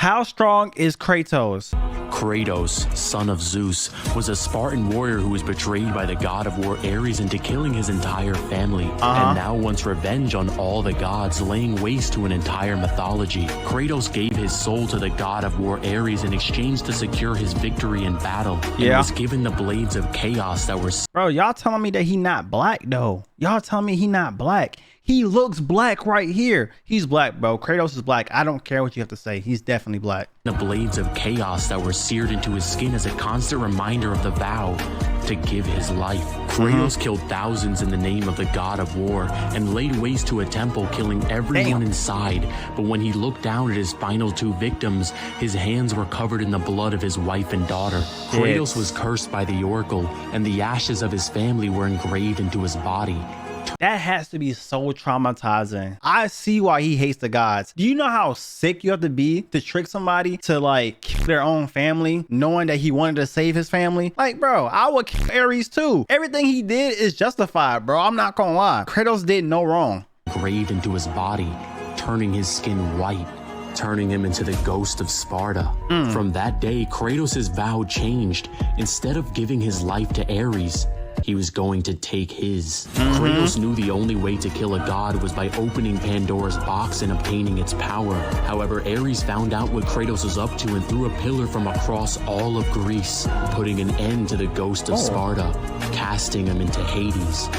How strong is Kratos? Kratos, son of Zeus, was a Spartan warrior who was betrayed by the god of war Ares into killing his entire family, and now wants revenge on all the gods, laying waste to an entire mythology. Kratos gave his soul to the god of war Ares in exchange to secure his victory in battle, and was given the blades of chaos that were... Bro, y'all telling me that he not black though? Y'all telling me he not black? He looks black right here. He's black, bro. Kratos is black. I don't care what you have to say. He's definitely black. The blades of chaos that were seared into his skin as a constant reminder of the vow to give his life. Kratos killed thousands in the name of the god of war and laid waste to a temple, killing everyone inside. But when he looked down at his final two victims, his hands were covered in the blood of his wife and daughter. Kratos was cursed by the oracle, and the ashes of his family were engraved into his body. That has to be so traumatizing. I see why he hates the gods. Do you know how sick you have to be to trick somebody to like kill their own family, knowing that he wanted to save his family? Like, bro, I would kill Ares too. Everything he did is justified, bro. I'm not gonna lie. Kratos did no wrong. Engraved into his body, turning his skin white, turning him into the ghost of Sparta. From that day, Kratos' vow changed. Instead of giving his life to Ares, he was going to take his. Kratos knew the only way to kill a god was by opening Pandora's box and obtaining its power. However, Ares found out what Kratos was up to and threw a pillar from across all of Greece, putting an end to the ghost of Sparta, casting him into Hades.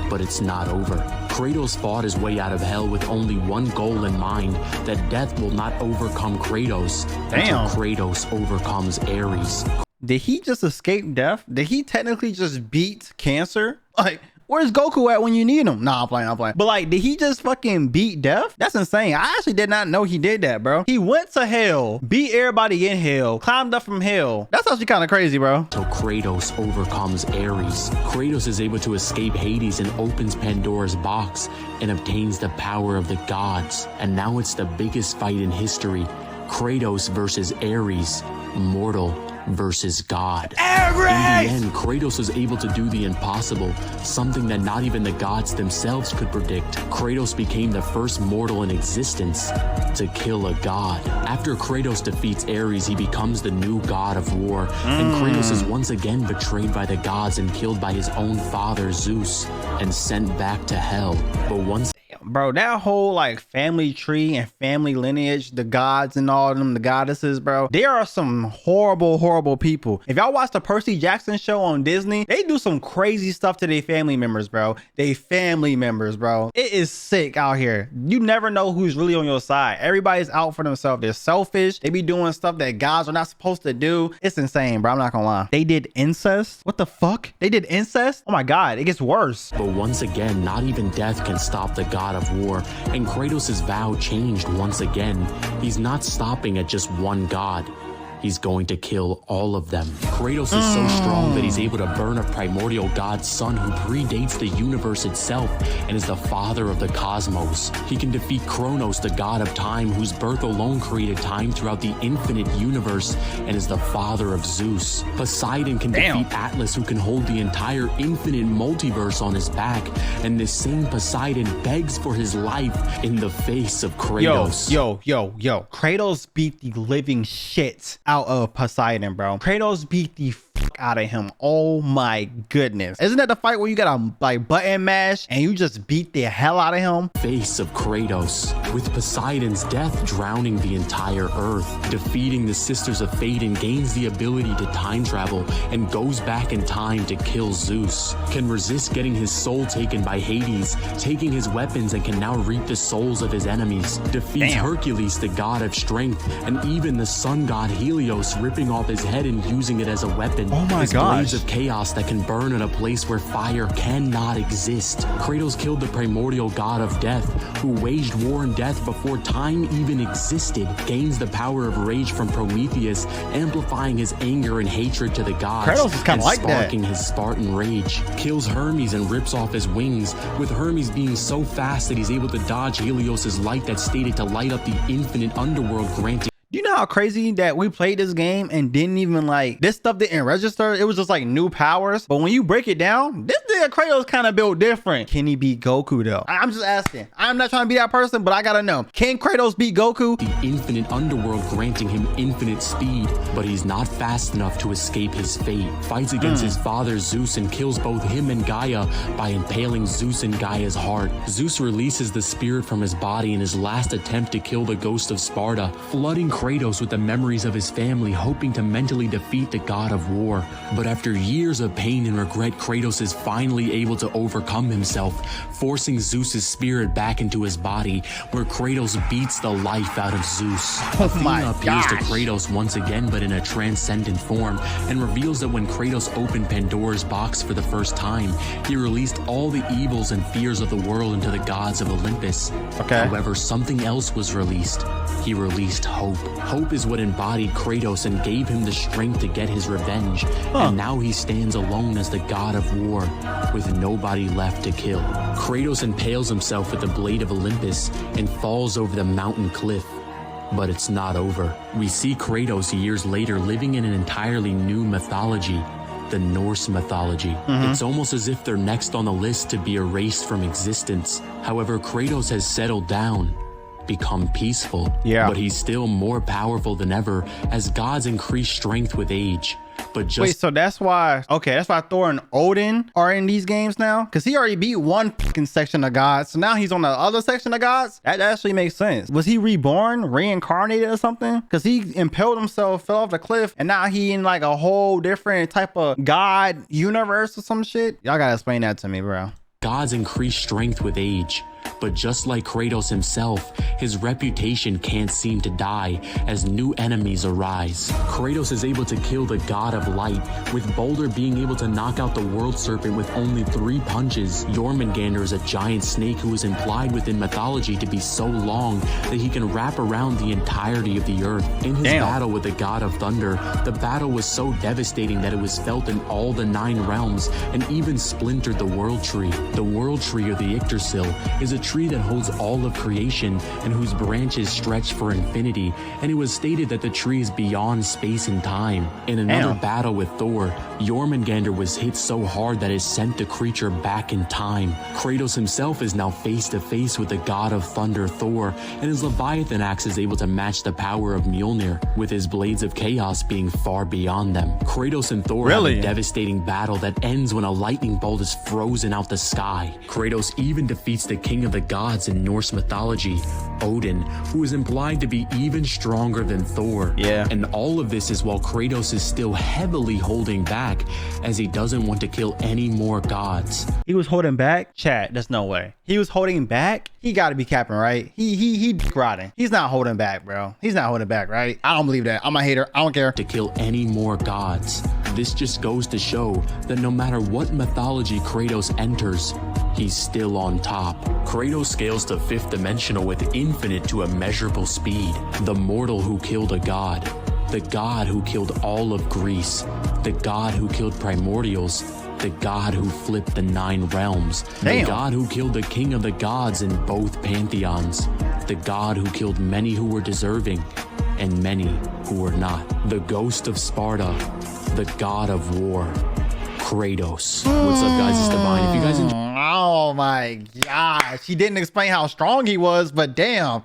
But it's not over. Kratos fought his way out of hell with only one goal in mind, that death will not overcome Kratos until Kratos overcomes Ares. Did he just escape death? Did he technically just beat cancer? Like, where's Goku at when you need him? Nah, I'm playing. But like, did he just fucking beat death? That's insane. I actually did not know he did that, bro. He went to hell, beat everybody in hell, climbed up from hell. That's actually kind of crazy, bro. So Kratos overcomes Ares. Kratos is able to escape Hades and opens Pandora's box and obtains the power of the gods. And now it's the biggest fight in history. Kratos versus Ares, mortal versus God. Ares! In the end, Kratos was able to do the impossible, something that not even the gods themselves could predict. Kratos became the first mortal in existence to kill a god. After Kratos defeats Ares, he becomes the new god of war, and Kratos is once again betrayed by the gods and killed by his own father Zeus and sent back to hell. But once... Bro, that whole like family tree and family lineage, the gods and all of them, the goddesses, bro, there are some horrible people. If y'all watch the Percy Jackson show on Disney, they do some crazy stuff to their family members, bro. It is sick out here. You never know who's really on your side. Everybody's out for themselves. They're selfish. They be doing stuff that gods are not supposed to do. It's insane, bro. I'm not gonna lie. They did incest. What the fuck? They did incest? Oh my God, it gets worse. But once again, not even death can stop the god of war, and Kratos' vow changed once again. He's not stopping at just one god. He's going to kill all of them. Kratos is so strong that he's able to burn a primordial god's son who predates the universe itself and is the father of the cosmos. He can defeat Kronos, the god of time, whose birth alone created time throughout the infinite universe, and is the father of Zeus. Poseidon can defeat Atlas, who can hold the entire infinite multiverse on his back, and this same Poseidon begs for his life in the face of Kratos. Yo. Kratos beat the living shit out of Poseidon, bro. Kratos beat the fuck out of him. Oh my goodness. Isn't that the fight where you gotta like button mash and you just beat the hell out of him? Face of Kratos, with Poseidon's death drowning the entire earth. Defeating the Sisters of Fate and gains the ability to time travel and goes back in time to kill Zeus. Can resist getting his soul taken by Hades, taking his weapons, and can now reap the souls of his enemies. Defeats Hercules, the god of strength, and even the sun god Helios, ripping off his head and using it as a weapon. Oh my his gosh. blades of chaos that can burn in a place where fire cannot exist. Kratos killed the primordial god of death, who waged war and death before time even existed. Gains the power of rage from Prometheus, amplifying his anger and hatred to the gods. Kratos is kind of like that. Sparking his Spartan rage. Kills Hermes and rips off his wings, with Hermes being so fast that he's able to dodge Helios' light that's stated to light up the infinite underworld, granting... You know know how crazy that we played this game and didn't even like, this stuff didn't register. It was just like new powers. But when you break it down, this nigga Kratos kind of built different. Can he beat Goku though? I'm just asking. I'm not trying to be that person, but I gotta know. Can Kratos beat Goku? The infinite underworld granting him infinite speed, but he's not fast enough to escape his fate. Fights against his father Zeus and kills both him and Gaia by impaling Zeus in Gaia's heart. Zeus releases the spirit from his body in his last attempt to kill the ghost of Sparta, flooding Kratos with the memories of his family, hoping to mentally defeat the god of war. But after years of pain and regret, Kratos is finally able to overcome himself, forcing Zeus's spirit back into his body, where Kratos beats the life out of Zeus. Athena appears to Kratos once again, but in a transcendent form, and reveals that when Kratos opened Pandora's box for the first time, he released all the evils and fears of the world into the gods of Olympus. However, something else was released. He released hope. Hope is what embodied Kratos and gave him the strength to get his revenge. And now he stands alone as the god of war, with nobody left to kill. Kratos impales himself with the blade of Olympus and falls over the mountain cliff. But it's not over. We see Kratos years later living in an entirely new mythology, the Norse mythology. It's almost as if they're next on the list to be erased from existence. However, Kratos has settled down, become peaceful, but he's still more powerful than ever as gods increase strength with age. But just wait, so that's why Thor and Odin are in these games now, because he already beat one fucking section of gods, so now he's on the other section of gods. That actually makes sense. Was he reborn, reincarnated or something? Because he impaled himself, fell off the cliff, and now he in like a whole different type of god universe or some shit. Y'all gotta explain that to me, bro. gods increase strength with age. But just like Kratos himself, his reputation can't seem to die as new enemies arise. Kratos is able to kill the god of light, with Baldur being able to knock out the world serpent with only 3 punches. Jormungandr is a giant snake who is implied within mythology to be so long that he can wrap around the entirety of the earth. In his battle with the god of thunder, the battle was so devastating that it was felt in all the 9 realms and even splintered the world tree. The world tree, or the Yggdrasil, is a tree that holds all of creation and whose branches stretch for infinity, and it was stated that the tree is beyond space and time. In another battle with Thor, Jormungandr was hit so hard that it sent the creature back in time. Kratos himself is now face to face with the god of thunder Thor, and his Leviathan axe is able to match the power of Mjolnir, with his blades of chaos being far beyond them. Kratos and Thor have a devastating battle that ends when a lightning bolt is frozen out the sky. Kratos even defeats the king of the gods in Norse mythology, Odin, who is implied to be even stronger than Thor. And all of this is while Kratos is still heavily holding back, as he doesn't want to kill any more gods. He was holding back? Chat, there's no way. He was holding back? He gotta be capping, right? He rotting. He's not holding back, bro. He's not holding back, right? I don't believe that. I'm a hater. I don't care. To kill any more gods. This just goes to show that no matter what mythology Kratos enters, he's still on top. Kratos scales to 5th dimensional with infinite to immeasurable speed. The mortal who killed a god. The god who killed all of Greece. The god who killed primordials. The god who flipped the 9 realms. The god who killed the king of the gods in both pantheons. The god who killed many who were deserving and many who were not. The ghost of Sparta. The god of war. Kratos. What's up, guys? It's Divine. If you guys enjoy— oh my gosh, he didn't explain how strong he was, but damn,